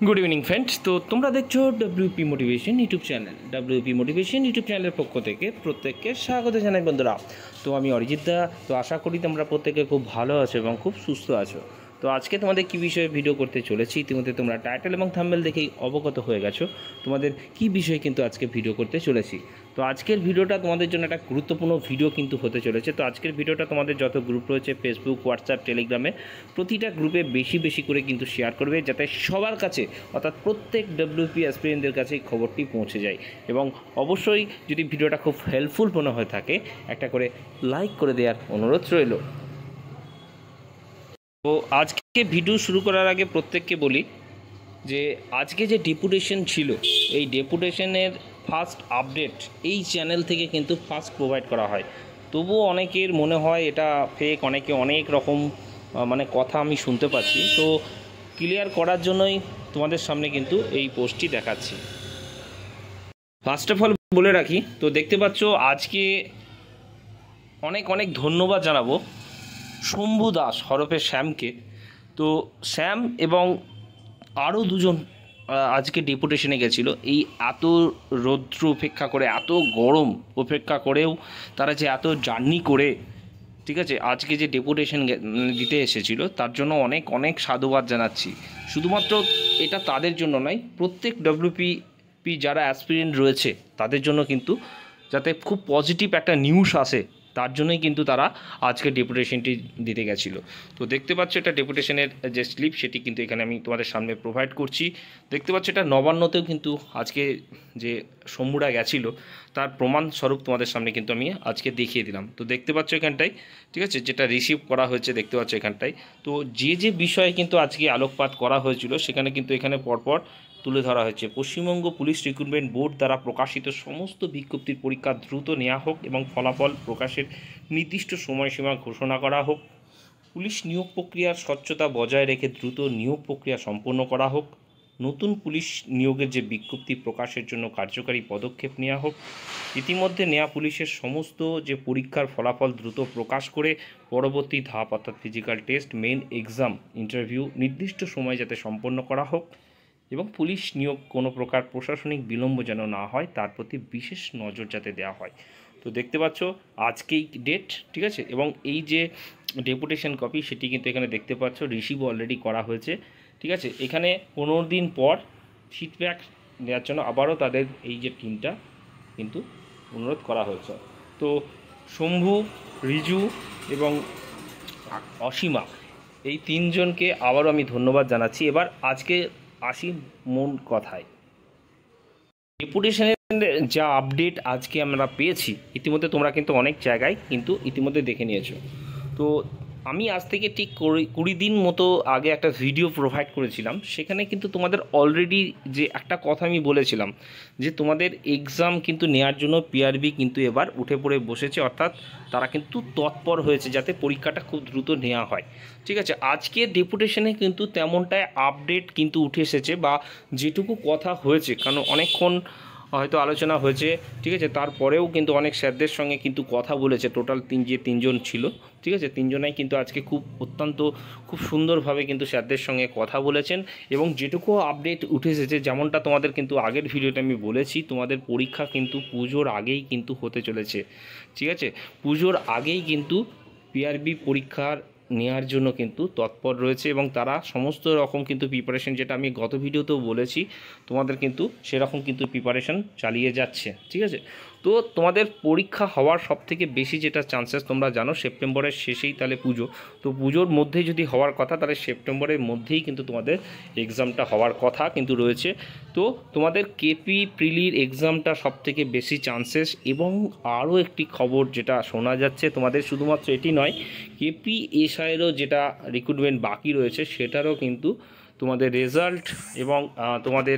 Good evening friends. তো তোমরা দেখছো WP motivation YouTube channel. WP motivation YouTube চ্যানেলের পক্ষ থেকে প্রত্যেককে স্বাগত জানাই বন্ধুরা। তো আমি অরিজিৎ দা। তো আশা করি তোমরা প্রত্যেকে খুব ভালো আছো এবং খুব সুস্থ আছো। তো আজকে তোমাদের কী বিষয়ে ভিডিও করতে চলেছি ইতিমধ্যে তোমরা টাইটেল এবং থাম্বনেল দেখেই অবগত হয়ে গেছো তোমাদের কী বিষয়ে কিন্তু আজকে ভিডিও করতে চলেছি। তো আজকের ভিডিওটা তোমাদের জন্য একটা গুরুত্বপূর্ণ ভিডিও কিন্তু হতে চলেছে। তো আজকের ভিডিওটা তোমাদের যত গ্রুপ রয়েছে ফেসবুক, হোয়াটসঅ্যাপ, টেলিগ্রামে প্রতিটা গ্রুপে বেশি বেশি করে কিন্তু শেয়ার করবে, যাতে সবার কাছে অর্থাৎ প্রত্যেক ডব্লিউপি অ্যাসপিরেন্টদের কাছে খবরটি পৌঁছে যায়। এবং অবশ্যই যদি ভিডিওটা খুব হেল্পফুল মনে হয়ে থাকে একটা করে লাইক করে দেওয়ার অনুরোধ রইল। তো আজকে ভিডিও শুরু করার আগে প্রত্যেককে বলি যে আজকে যে ডেপুটেশন ছিল, এই ডেপুটেশনের ফার্স্ট আপডেট এই চ্যানেল থেকে কিন্তু ফার্স্ট প্রোভাইড করা হয়। তবুও অনেকের মনে হয় এটা ফেক, অনেকে অনেক রকম কথা আমি শুনতে পাচ্ছি। তো ক্লিয়ার করার জন্যই তোমাদের সামনে কিন্তু এই পোস্টটি দেখাচ্ছি। ফার্স্ট অফ অল বলে রাখি, তো দেখতে পাচ্ছ আজকে অনেক অনেক ধন্যবাদ জানাবো শম্ভু দাস হরফে শ্যামকে। তো শ্যাম এবং আরও দুজন আজকে ডেপুটেশনে গেছিলো। এই এত রৌদ্র উপেক্ষা করে, এত গরম উপেক্ষা করেও তারা যে এত জার্নি করে, ঠিক আছে, আজকে যে ডেপুটেশন দিতে এসেছিলো তার জন্য অনেক অনেক সাধুবাদ জানাচ্ছি। শুধুমাত্র এটা তাদের জন্য নয়, প্রত্যেক ডব্লিউপি যারা অ্যাসপিরেন্ট রয়েছে তাদের জন্য কিন্তু যাতে খুব পজিটিভ একটা নিউজ আসে, তার জন্যই কিন্তু তারা আজকে ডেপুটেশনটি দিতে গেছিলো। তো দেখতে পাচ্ছ এটা ডেপুটেশনের যে স্লিপ, সেটি কিন্তু এখানে আমি তোমাদের সামনে প্রোভাইড করছি। দেখতে পাচ্ছ এটা নবান্নতেও কিন্তু আজকে যে শম্ভুরা গেছিলো তার প্রমাণস্বরূপ তোমাদের সামনে কিন্তু আমি আজকে দেখিয়ে দিলাম। তো দেখতে পাচ্ছ এখানটায়, ঠিক আছে, যেটা রিসিভ করা হয়েছে দেখতে পাচ্ছ এখানটায়। তো যে যে বিষয়ে কিন্তু আজকে আলোকপাত করা হয়েছিল সেখানে কিন্তু এখানে পরপর তুলে ধরা হয়েছে। পশ্চিমবঙ্গ পুলিশ রিক্রুটমেন্ট বোর্ড দ্বারা প্রকাশিত সমস্ত বিজ্ঞপ্তির পরীক্ষা দ্রুত নেওয়া হোক এবং ফলাফল প্রকাশের নির্দিষ্ট সময়সীমা ঘোষণা করা হোক। পুলিশ নিয়োগ প্রক্রিয়ার স্বচ্ছতা বজায় রেখে দ্রুত নিয়োগ প্রক্রিয়া সম্পন্ন করা হোক। নতুন পুলিশ নিয়োগের যে বিজ্ঞপ্তি প্রকাশের জন্য কার্যকারী পদক্ষেপ নেওয়া হোক। ইতিমধ্যে নেওয়া পুলিশের সমস্ত যে পরীক্ষার ফলাফল দ্রুত প্রকাশ করে পরবর্তী ধাপ অর্থাৎ physical test, main exam, interview নির্দিষ্ট সময় যাতে সম্পন্ন করা হোক এবং পুলিশ নিয়োগ কোনো প্রকার প্রশাসনিক বিলম্ব যেন না হয় তার প্রতি বিশেষ নজর যাতে দেওয়া হয়। তো দেখতে পাচ্ছ আজকেই ডেট, ঠিক আছে, এবং এই যে ডেপুটেশন কপি সেটি কিন্তু এখানে দেখতে পাচ্ছ রিসিভ অলরেডি করা হয়েছে, ঠিক আছে। এখানে 15 দিন পর ফিডব্যাক নেওয়ার জন্য আবারও তাদের এই যে টিমটা কিন্তু অনুরোধ করা হয়েছে। তো শম্ভু, রিজু এবং অসীমা এই তিনজনকে আবারও আমি ধন্যবাদ জানাচ্ছি। এবার আজকে আসি মূল কথায়। ডেপুটেশনের যা আপডেট আজকে আমরা পেয়েছি, ইতিমধ্যে তোমরা কিন্তু অনেক জায়গায় কিন্তু ইতিমধ্যে দেখে নিয়েছো। তো আমি আজ থেকে ঠিক 20 দিন মতো আগে একটা ভিডিও প্রোভাইড করেছিলাম, সেখানে কিন্তু তোমাদের অলরেডি যে একটা কথা আমি বলেছিলাম যে তোমাদের এক্সাম কিন্তু নেওয়ার জন্য পিআরবি কিন্তু এবার উঠে পড়ে বসেছে, অর্থাৎ তারা কিন্তু তৎপর হয়েছে যাতে পরীক্ষাটা খুব দ্রুত নেওয়া হয়, ঠিক আছে। আজকে ডেপুটেশনে কিন্তু তেমনটাই আপডেট কিন্তু উঠে এসেছে, বা যেটুকু কথা হয়েছে, কারণ অনেকক্ষণ হয়তো আলোচনা হয়েছে, ঠিক আছে, তারপরেও কিন্তু অনেক স্যারদের সঙ্গে কিন্তু কথা বলেছে। টোটাল তিনজন ছিল, ঠিক আছে, তিনজনাই কিন্তু আজকে খুব সুন্দরভাবে কিন্তু স্যারদের সঙ্গে কথা বলেছেন। এবং যেটুকু আপডেট উঠে এসেছে, যেমনটা তোমাদের কিন্তু আগের ভিডিওতে আমি বলেছি, তোমাদের পরীক্ষা কিন্তু পুজোর আগেই কিন্তু হতে চলেছে, ঠিক আছে। পুজোর আগেই কিন্তু পিআরবি পরীক্ষার নেওয়ার জন্য কিন্তু তৎপর রয়েছে এবং তারা সমস্ত রকম কিন্তু প্রিপারেশন, যেটা আমি গত ভিডিওতেও বলেছি তোমাদের, কিন্তু সেরকম কিন্তু প্রিপারেশন চালিয়ে যাচ্ছে, ঠিক আছে। তো তোমাদের পরীক্ষা হওয়ার সবথেকে বেশি যেটা চান্সেস তোমরা জানো, সেপ্টেম্বরের শেষেই তাহলে পুজো, তো পুজোর মধ্যেই যদি হওয়ার কথা তাহলে সেপ্টেম্বরের মধ্যেই কিন্তু তোমাদের এক্সামটা হওয়ার কথা কিন্তু রয়েছে। তো তোমাদের কেপি প্রিলির এক্সামটা সবথেকে বেশি চান্সেস। এবং আরও একটি খবর যেটা শোনা যাচ্ছে, তোমাদের শুধুমাত্র এটি নয়, কেপি এসআইয়েরও যেটা রিক্রুটমেন্ট বাকি রয়েছে সেটারও কিন্তু তোমাদের রেজাল্ট এবং তোমাদের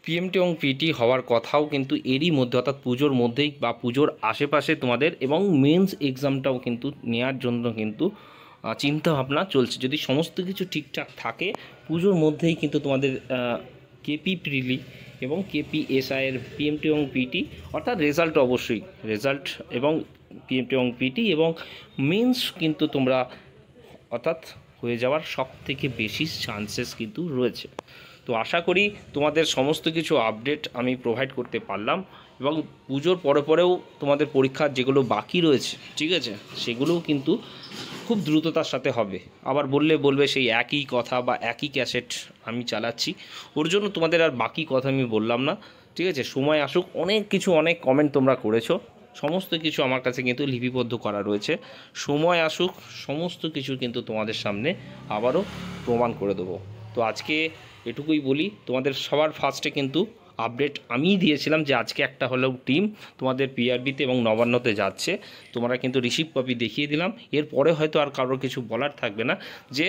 পিএমটি এবং পিটি হওয়ার কথাও কিন্তু এরই মধ্যে, অর্থাৎ পুজোর মধ্যেই বা পুজোর আশেপাশে তোমাদের, এবং মেন্স এক্সামটাও কিন্তু নেওয়ার জন্য কিন্তু চিন্তাভাবনা চলছে। যদি সমস্ত কিছু ঠিকঠাক থাকে পুজোর মধ্যেই কিন্তু তোমাদের কেপি প্রিলি এবং কেপি এসআইয়ের পিএমটি এবং পিটি, অর্থাৎ রেজাল্ট অবশ্যই রেজাল্ট এবং পিএমটি এবং পিটি এবং মেন্স কিন্তু তোমরা অর্থাৎ হয়ে যাওয়ার সবথেকে বেশি চান্সেস কিন্তু রয়েছে। তো আশা করি তোমাদের সমস্ত কিছু আপডেট আমি প্রোভাইড করতে পারলাম, এবং পুজোর পরে পরেও তোমাদের পরীক্ষার যেগুলো বাকি রয়েছে, ঠিক আছে, সেগুলোও কিন্তু খুব দ্রুততার সাথে হবে। আবার বলবে সেই একই কথা বা একই ক্যাসেট আমি চালাচ্ছি, ওর জন্য তোমাদের আর বাকি কথা আমি বললাম না, ঠিক আছে। সময় আসুক, অনেক কমেন্ট তোমরা করেছো, সমস্ত কিছু আমার কাছে কিন্তু লিপিবদ্ধ করা রয়েছে। সময় আসুক, সমস্ত কিছু কিন্তু তোমাদের সামনে আবারও প্রমাণ করে দেবো। তো আজকে এটুকুই বলি, তোমাদের সবার ফার্স্টে কিন্তু আপডেট আমিই দিয়েছিলাম যে আজকে একটা হলেও টিম তোমাদের পিআরবিতে এবং নবান্নতে যাচ্ছে। তোমরা কিন্তু রিসিভ কপি দেখিয়ে দিলাম, এরপরে হয়তো আর কারোর কিছু বলার থাকবে না যে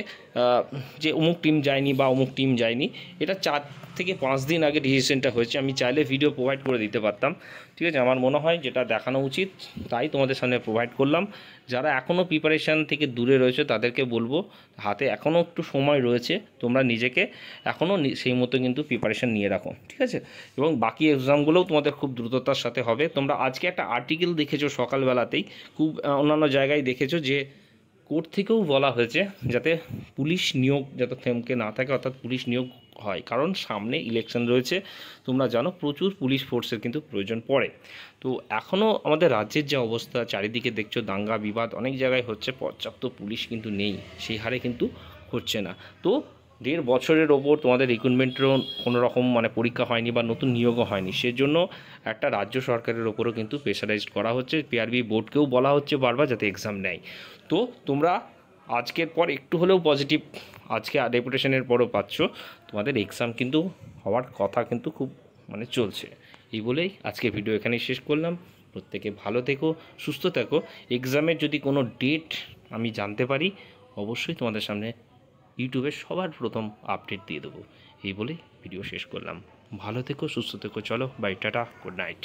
যে অমুক টিম যায়নি বা অমুক টিম যায়নি। এটা 4 থেকে 5 দিন আগে ডিসিশনটা হয়েছে, আমি চাইলে ভিডিও প্রোভাইড করে দিতে পারতাম, ঠিক আছে। আমার মনে হয় যেটা দেখানো উচিত তাই তোমাদের সামনে প্রোভাইড করলাম। যারা এখনও প্রিপারেশান থেকে দূরে রয়েছে তাদেরকে বলবো, হাতে এখনও একটু সময় রয়েছে, তোমরা নিজেকে এখনও সেই মতো কিন্তু প্রিপারেশান নিয়ে রাখো, ঠিক আছে। এবং বাকি এক্সামগুলোও তোমাদের খুব দ্রুততার সাথে হবে। তোমরা আজকে একটা আর্টিকেল দেখেছো সকালবেলাতেই, খুব অন্যান্য জায়গায় দেখেছো যে কোর্ট থেকেও বলা হয়েছে যাতে পুলিশ নিয়োগ যাতে থেমকে না থাকে, অর্থাৎ পুলিশ নিয়োগ হয়, কারণ সামনে ইলেকশন রয়েছে। তোমরা জানো প্রচুর পুলিশ ফোর্সের কিন্তু প্রয়োজন পড়ে। তো এখনও আমাদের রাজ্যের যে অবস্থা, চারিদিকে দেখছো দাঙ্গা বিবাদ অনেক জায়গায় হচ্ছে, পর্যাপ্ত পুলিশ কিন্তু নেই, সেই হারে কিন্তু হচ্ছে না। তো 1.5 বছরের ওপর তোমাদের রিক্রুটমেন্টেরও কোনো রকম পরীক্ষা হয়নি বা নতুন নিয়োগও হয়নি, সেজন্য একটা রাজ্য সরকারের ওপরও কিন্তু প্রেশারাইজড করা হচ্ছে। পিআরবি বোর্ডকেও বলা হচ্ছে বারবার যাতে এক্সাম নেয়। তো তোমরা আজকের পর একটু হলেও পজিটিভ, আজকে ডেপুটেশনের পরও পাচ্ছ, তোমাদের এক্সাম কিন্তু হওয়ার কথা কিন্তু খুব চলছে। এই বলেই আজকে ভিডিও এখানেই শেষ করলাম। প্রত্যেকে ভালো থেকো, সুস্থ থেকো। এক্সামের যদি কোনো ডেট আমি জানতে পারি অবশ্যই তোমাদের সামনে ইউটিউবে সবার প্রথম আপডেট দিয়ে দেবো। এই বলেই ভিডিও শেষ করলাম। ভালো থেকো, সুস্থ থেকো, চলো বাই, টাটা, গুড নাইট।